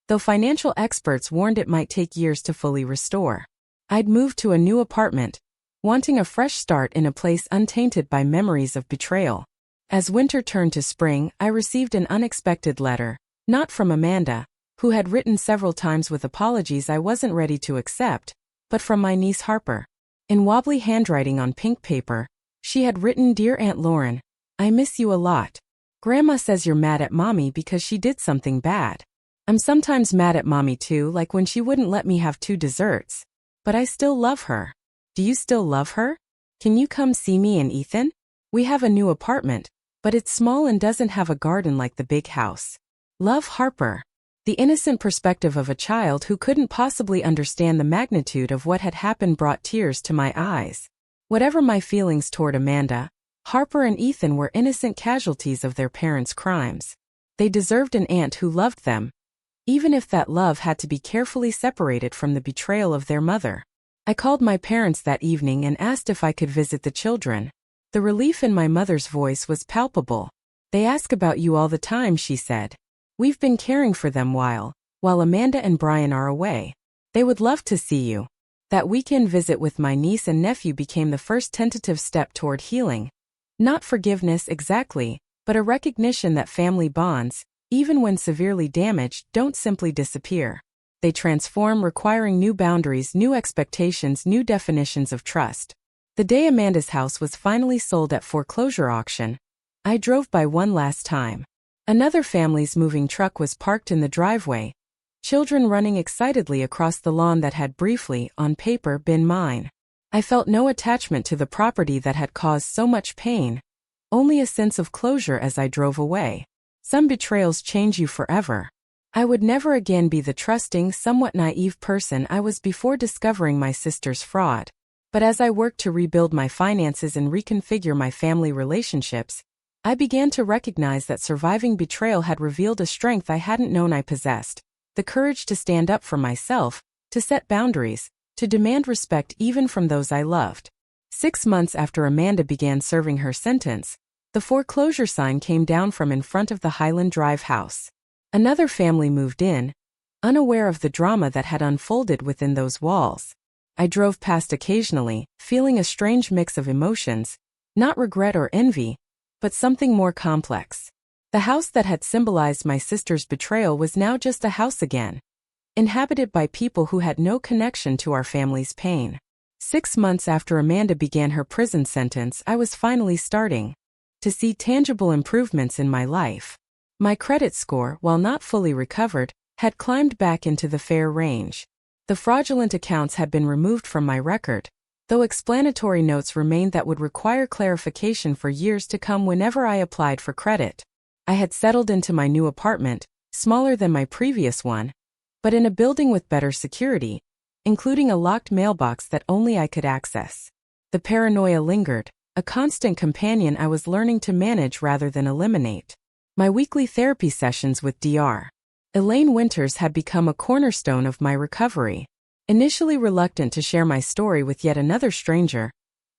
though financial experts warned it might take years to fully restore. I'd moved to a new apartment, wanting a fresh start in a place untainted by memories of betrayal. As winter turned to spring, I received an unexpected letter, not from Amanda, who had written several times with apologies I wasn't ready to accept, but from my niece Harper. In wobbly handwriting on pink paper, she had written, "Dear Aunt Lauren, I miss you a lot. Grandma says you're mad at Mommy because she did something bad. I'm sometimes mad at Mommy too, like when she wouldn't let me have 2 desserts. But I still love her. Do you still love her? Can you come see me and Ethan? We have a new apartment, but it's small and doesn't have a garden like the big house. Love, Harper." The innocent perspective of a child who couldn't possibly understand the magnitude of what had happened brought tears to my eyes. Whatever my feelings toward Amanda, Harper and Ethan were innocent casualties of their parents' crimes. They deserved an aunt who loved them, even if that love had to be carefully separated from the betrayal of their mother. I called my parents that evening and asked if I could visit the children. The relief in my mother's voice was palpable. "They ask about you all the time," she said. "We've been caring for them while Amanda and Brian are away. They would love to see you." That weekend visit with my niece and nephew became the first tentative step toward healing. Not forgiveness exactly, but a recognition that family bonds, even when severely damaged, don't simply disappear. They transform, requiring new boundaries, new expectations, new definitions of trust. The day Amanda's house was finally sold at foreclosure auction, I drove by one last time. Another family's moving truck was parked in the driveway, children running excitedly across the lawn that had briefly, on paper, been mine. I felt no attachment to the property that had caused so much pain, only a sense of closure as I drove away. Some betrayals change you forever. I would never again be the trusting, somewhat naive person I was before discovering my sister's fraud. But as I worked to rebuild my finances and reconfigure my family relationships, I began to recognize that surviving betrayal had revealed a strength I hadn't known I possessed, the courage to stand up for myself, to set boundaries, to demand respect even from those I loved. 6 months after Amanda began serving her sentence, the foreclosure sign came down from in front of the Highland Drive house. Another family moved in, unaware of the drama that had unfolded within those walls. I drove past occasionally, feeling a strange mix of emotions, not regret or envy, but something more complex. The house that had symbolized my sister's betrayal was now just a house again, inhabited by people who had no connection to our family's pain. 6 months after Amanda began her prison sentence, I was finally starting to see tangible improvements in my life. My credit score, while not fully recovered, had climbed back into the fair range. The fraudulent accounts had been removed from my record, though explanatory notes remained that would require clarification for years to come whenever I applied for credit. I had settled into my new apartment, smaller than my previous one, but in a building with better security, including a locked mailbox that only I could access. The paranoia lingered, a constant companion I was learning to manage rather than eliminate. My weekly therapy sessions with Dr. Elaine Winters had become a cornerstone of my recovery. Initially reluctant to share my story with yet another stranger,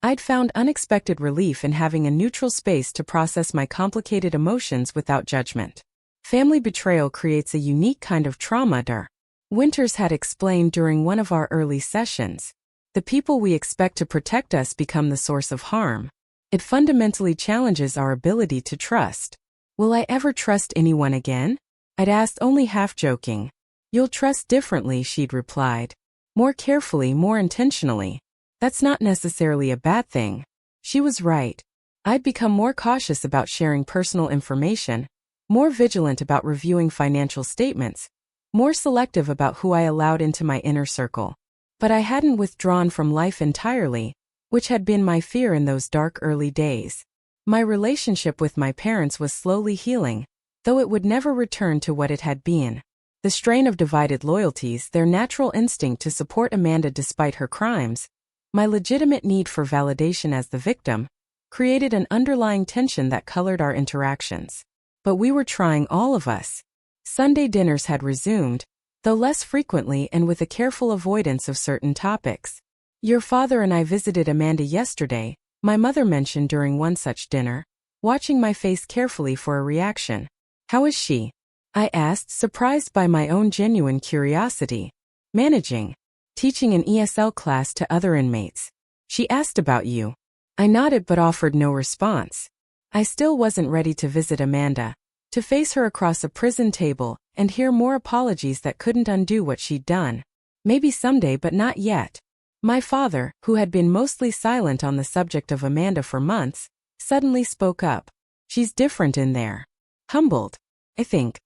I'd found unexpected relief in having a neutral space to process my complicated emotions without judgment. Family betrayal creates a unique kind of trauma, Dr. Winters had explained during one of our early sessions. The people we expect to protect us become the source of harm. It fundamentally challenges our ability to trust. Will I ever trust anyone again? I'd asked, only half joking. You'll trust differently, she'd replied. More carefully, more intentionally. That's not necessarily a bad thing. She was right. I'd become more cautious about sharing personal information, more vigilant about reviewing financial statements, more selective about who I allowed into my inner circle. But I hadn't withdrawn from life entirely, which had been my fear in those dark early days. My relationship with my parents was slowly healing, though it would never return to what it had been. The strain of divided loyalties, their natural instinct to support Amanda despite her crimes, my legitimate need for validation as the victim, created an underlying tension that colored our interactions. But we were trying, all of us. Sunday dinners had resumed, though less frequently and with a careful avoidance of certain topics. Your father and I visited Amanda yesterday, my mother mentioned during one such dinner, watching my face carefully for a reaction. How is she? I asked, surprised by my own genuine curiosity. Managing. Teaching an ESL class to other inmates. She asked about you. I nodded but offered no response. I still wasn't ready to visit Amanda, to face her across a prison table and hear more apologies that couldn't undo what she'd done. Maybe someday, but not yet. My father, who had been mostly silent on the subject of Amanda for months, suddenly spoke up. She's different in there. Humbled. I think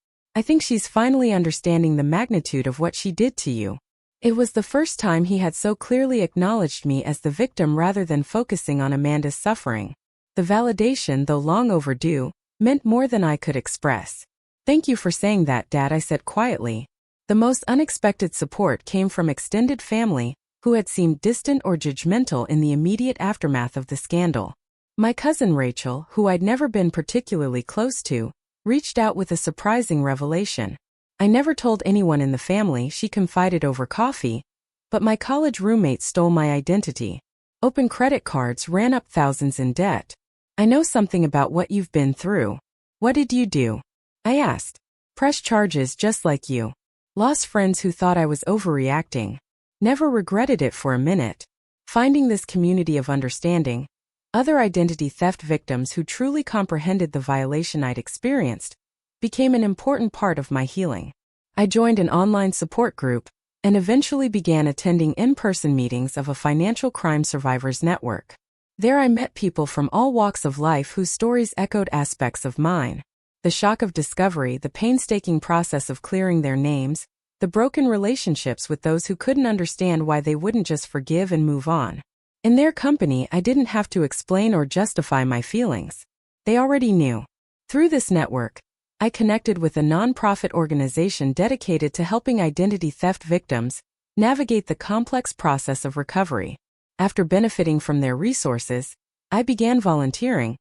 she's finally understanding the magnitude of what she did to you. It was the first time he had so clearly acknowledged me as the victim rather than focusing on Amanda's suffering. The validation, though long overdue, meant more than I could express. Thank you for saying that, Dad, I said quietly. The most unexpected support came from extended family, who had seemed distant or judgmental in the immediate aftermath of the scandal. My cousin Rachel, who I'd never been particularly close to, reached out with a surprising revelation. I never told anyone in the family, she confided over coffee, but my college roommate stole my identity. Opened credit cards, ran up thousands in debt. I know something about what you've been through. What did you do? I asked. Pressed charges just like you. Lost friends who thought I was overreacting. Never regretted it for a minute. Finding this community of understanding, other identity theft victims who truly comprehended the violation I'd experienced, became an important part of my healing. I joined an online support group and eventually began attending in-person meetings of a financial crime survivors network. There I met people from all walks of life whose stories echoed aspects of mine. The shock of discovery, the painstaking process of clearing their names, the broken relationships with those who couldn't understand why they wouldn't just forgive and move on. In their company, I didn't have to explain or justify my feelings. They already knew. Through this network, I connected with a nonprofit organization dedicated to helping identity theft victims navigate the complex process of recovery. After benefiting from their resources, I began volunteering,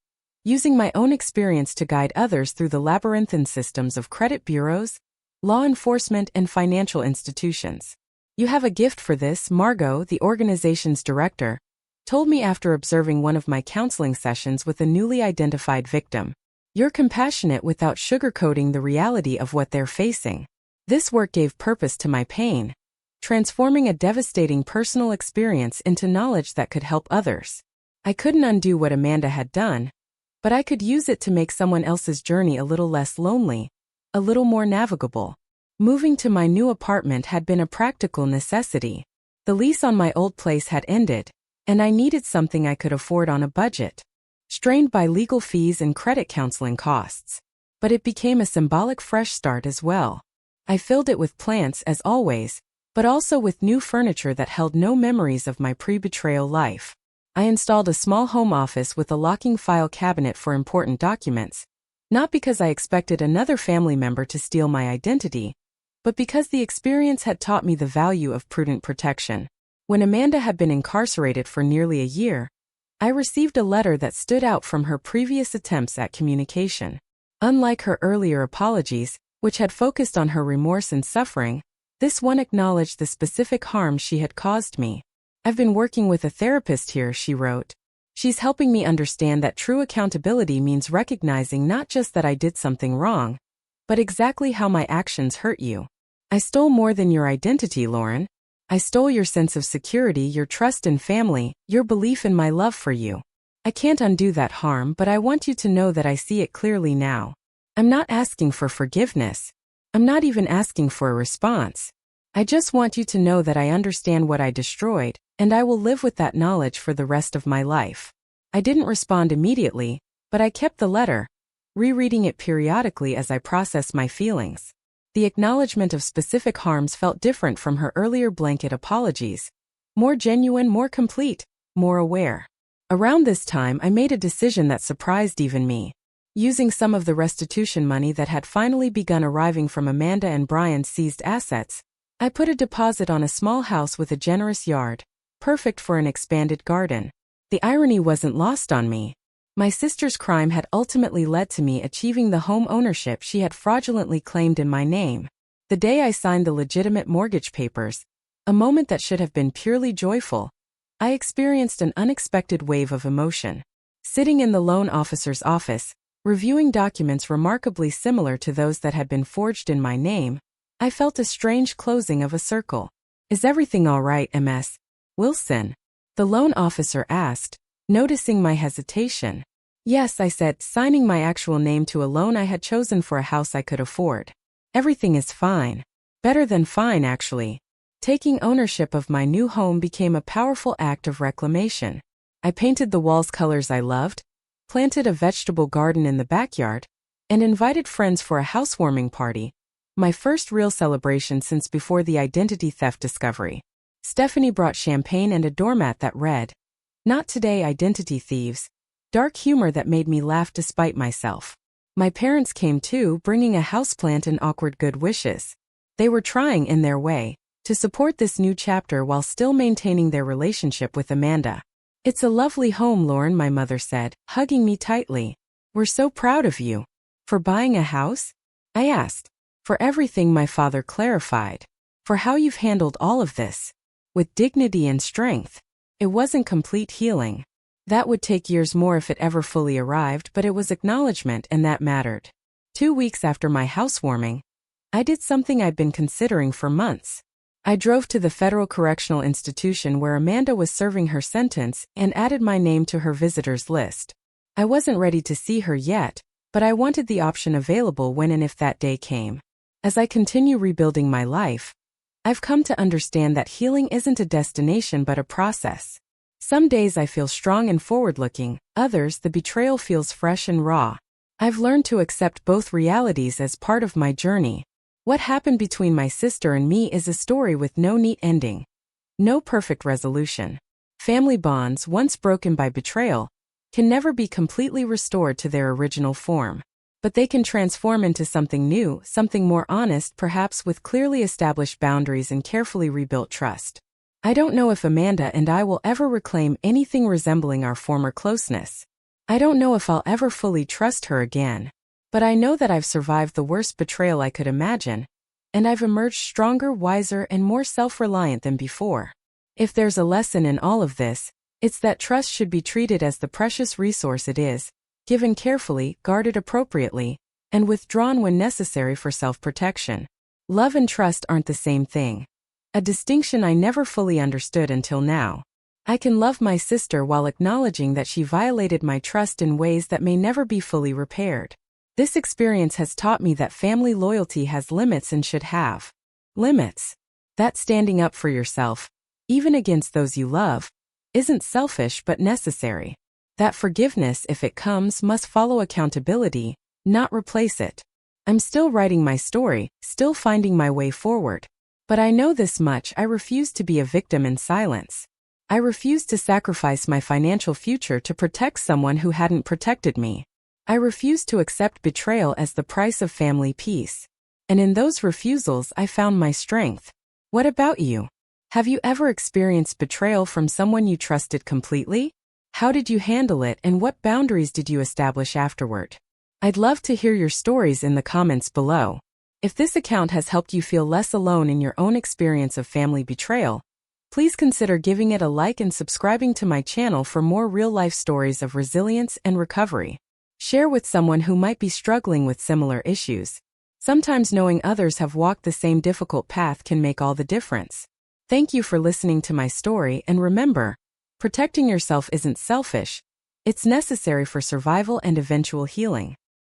using my own experience to guide others through the labyrinthine systems of credit bureaus, law enforcement, and financial institutions. "You have a gift for this," Margot, the organization's director, told me after observing one of my counseling sessions with a newly identified victim. "You're compassionate without sugarcoating the reality of what they're facing." This work gave purpose to my pain, transforming a devastating personal experience into knowledge that could help others. I couldn't undo what Amanda had done, but I could use it to make someone else's journey a little less lonely, a little more navigable. Moving to my new apartment had been a practical necessity. The lease on my old place had ended, and I needed something I could afford on a budget, strained by legal fees and credit counseling costs. But it became a symbolic fresh start as well. I filled it with plants as always, but also with new furniture that held no memories of my pre-betrayal life. I installed a small home office with a locking file cabinet for important documents, not because I expected another family member to steal my identity, but because the experience had taught me the value of prudent protection. When Amanda had been incarcerated for nearly a year, I received a letter that stood out from her previous attempts at communication. Unlike her earlier apologies, which had focused on her remorse and suffering, this one acknowledged the specific harm she had caused me. "I've been working with a therapist here," she wrote. "She's helping me understand that true accountability means recognizing not just that I did something wrong, but exactly how my actions hurt you. I stole more than your identity, Lauren. I stole your sense of security, your trust in family, your belief in my love for you. I can't undo that harm, but I want you to know that I see it clearly now. I'm not asking for forgiveness. I'm not even asking for a response. I just want you to know that I understand what I destroyed, and I will live with that knowledge for the rest of my life." I didn't respond immediately, but I kept the letter, rereading it periodically as I processed my feelings. The acknowledgement of specific harms felt different from her earlier blanket apologies, more genuine, more complete, more aware. Around this time, I made a decision that surprised even me. Using some of the restitution money that had finally begun arriving from Amanda and Brian's seized assets, I put a deposit on a small house with a generous yard, perfect for an expanded garden. The irony wasn't lost on me. My sister's crime had ultimately led to me achieving the home ownership she had fraudulently claimed in my name. The day I signed the legitimate mortgage papers, a moment that should have been purely joyful, I experienced an unexpected wave of emotion. Sitting in the loan officer's office, reviewing documents remarkably similar to those that had been forged in my name, I felt a strange closing of a circle. "Is everything all right, Ms. Wilson?" the loan officer asked, noticing my hesitation. "Yes," I said, signing my actual name to a loan I had chosen for a house I could afford. "Everything is fine. Better than fine, actually." Taking ownership of my new home became a powerful act of reclamation. I painted the walls colors I loved, planted a vegetable garden in the backyard, and invited friends for a housewarming party, my first real celebration since before the identity theft discovery. Stephanie brought champagne and a doormat that read, "Not today, identity thieves," dark humor that made me laugh despite myself. My parents came too, bringing a houseplant and awkward good wishes. They were trying, in their way, to support this new chapter while still maintaining their relationship with Amanda. "It's a lovely home, Lauren," my mother said, hugging me tightly. "We're so proud of you." "For buying a house?" I asked. "For everything," my father clarified. "For how you've handled all of this. With dignity and strength. It wasn't complete healing. That would take years more if it ever fully arrived, but it was acknowledgement, and that mattered." 2 weeks after my housewarming, I did something I'd been considering for months. I drove to the Federal Correctional Institution where Amanda was serving her sentence and added my name to her visitors list. I wasn't ready to see her yet, but I wanted the option available when and if that day came. As I continue rebuilding my life, I've come to understand that healing isn't a destination but a process. Some days I feel strong and forward-looking, others the betrayal feels fresh and raw. I've learned to accept both realities as part of my journey. What happened between my sister and me is a story with no neat ending, no perfect resolution. Family bonds, once broken by betrayal, can never be completely restored to their original form. But they can transform into something new, something more honest, perhaps with clearly established boundaries and carefully rebuilt trust. I don't know if Amanda and I will ever reclaim anything resembling our former closeness. I don't know if I'll ever fully trust her again, but I know that I've survived the worst betrayal I could imagine, and I've emerged stronger, wiser, and more self-reliant than before. If there's a lesson in all of this, it's that trust should be treated as the precious resource it is, given carefully, guarded appropriately, and withdrawn when necessary for self-protection. Love and trust aren't the same thing. A distinction I never fully understood until now. I can love my sister while acknowledging that she violated my trust in ways that may never be fully repaired. This experience has taught me that family loyalty has limits and should have limits. That standing up for yourself, even against those you love, isn't selfish but necessary. That forgiveness, if it comes, must follow accountability, not replace it. I'm still writing my story, still finding my way forward. But I know this much: I refuse to be a victim in silence. I refuse to sacrifice my financial future to protect someone who hadn't protected me. I refuse to accept betrayal as the price of family peace. And in those refusals, I found my strength. What about you? Have you ever experienced betrayal from someone you trusted completely? How did you handle it, and what boundaries did you establish afterward? I'd love to hear your stories in the comments below. If this account has helped you feel less alone in your own experience of family betrayal, please consider giving it a like and subscribing to my channel for more real-life stories of resilience and recovery. Share with someone who might be struggling with similar issues. Sometimes knowing others have walked the same difficult path can make all the difference. Thank you for listening to my story, and remember, protecting yourself isn't selfish, it's necessary for survival and eventual healing.